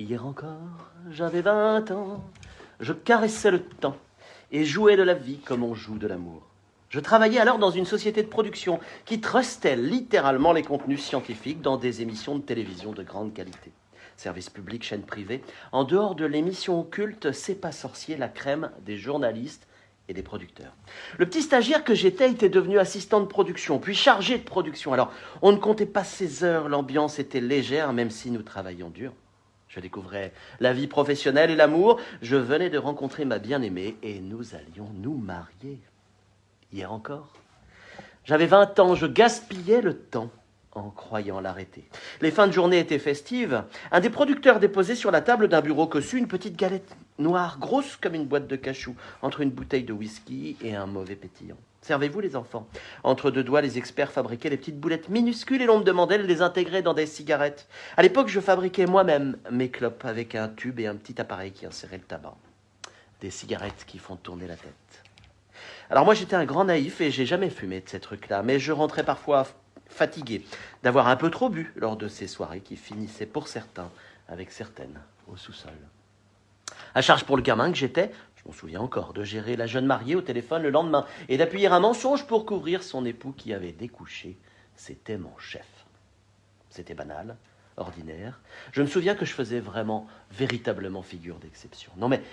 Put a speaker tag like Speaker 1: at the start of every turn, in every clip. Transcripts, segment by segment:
Speaker 1: Hier encore, j'avais 20 ans, je caressais le temps et jouais de la vie comme on joue de l'amour. Je travaillais alors dans une société de production qui trustait littéralement les contenus scientifiques dans des émissions de télévision de grande qualité. Service public, chaîne privée, en dehors de l'émission occulte, C'est pas sorcier, la crème des journalistes et des producteurs. Le petit stagiaire que j'étais était devenu assistant de production, puis chargé de production. Alors, on ne comptait pas ses heures, l'ambiance était légère, même si nous travaillions dur. Je découvrais la vie professionnelle et l'amour. Je venais de rencontrer ma bien-aimée et nous allions nous marier. Hier encore, j'avais 20 ans, je gaspillais le temps en croyant l'arrêter. Les fins de journée étaient festives. Un des producteurs déposait sur la table d'un bureau cossu une petite galette noire, grosse comme une boîte de cachou, entre une bouteille de whisky et un mauvais pétillant. Servez-vous les enfants. Entre deux doigts, les experts fabriquaient des petites boulettes minuscules et l'on me demandait de les intégrer dans des cigarettes. À l'époque, je fabriquais moi-même mes clopes avec un tube et un petit appareil qui insérait le tabac. Des cigarettes qui font tourner la tête. Alors moi, j'étais un grand naïf et j'ai jamais fumé de ces trucs-là, mais je rentrais parfois fatigué d'avoir un peu trop bu lors de ces soirées qui finissaient pour certains avec certaines au sous-sol. À charge pour le gamin que j'étais, je m'en souviens encore, de gérer la jeune mariée au téléphone le lendemain et d'appuyer un mensonge pour couvrir son époux qui avait découché. C'était mon chef. C'était banal, ordinaire. Je me souviens que je faisais vraiment, véritablement figure d'exception. Non mais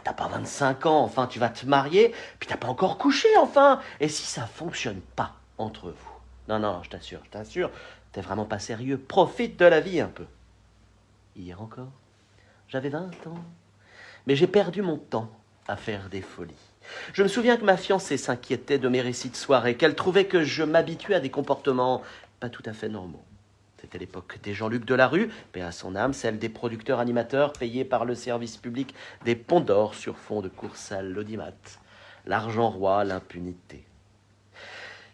Speaker 1: t'as pas 25 ans, enfin, tu vas te marier, puis t'as pas encore couché, enfin. Et si ça fonctionne pas entre vous? Non, je t'assure, t'es vraiment pas sérieux. Profite de la vie un peu. Hier encore, j'avais 20 ans, mais j'ai perdu mon temps à faire des folies. Je me souviens que ma fiancée s'inquiétait de mes récits de soirée, qu'elle trouvait que je m'habituais à des comportements pas tout à fait normaux. C'était l'époque des Jean-Luc Delarue, paix à son âme, celle des producteurs animateurs payés par le service public, des ponts d'or sur fond de course à l'audimat. L'argent roi, l'impunité.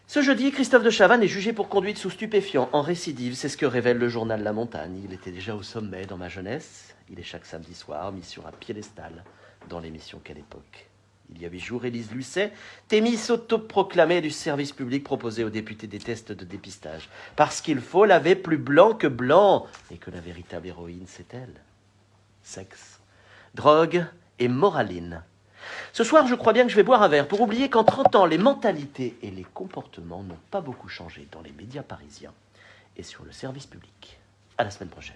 Speaker 1: Ce jeudi, Christophe de Chavannes est jugé pour conduite sous stupéfiant en récidive. C'est ce que révèle le journal La Montagne. Il était déjà au sommet dans ma jeunesse. Il est chaque samedi soir mis sur un piédestal dans l'émission Quelle époque. Il y a 8 jours, Élise Lucet, Thémis autoproclamée du service public proposé aux députés des tests de dépistage. Parce qu'il faut laver plus blanc que blanc. Et que la véritable héroïne, c'est elle. Sexe, drogue et moraline. Ce soir, je crois bien que je vais boire un verre pour oublier qu'en 30 ans, les mentalités et les comportements n'ont pas beaucoup changé dans les médias parisiens et sur le service public. À la semaine prochaine.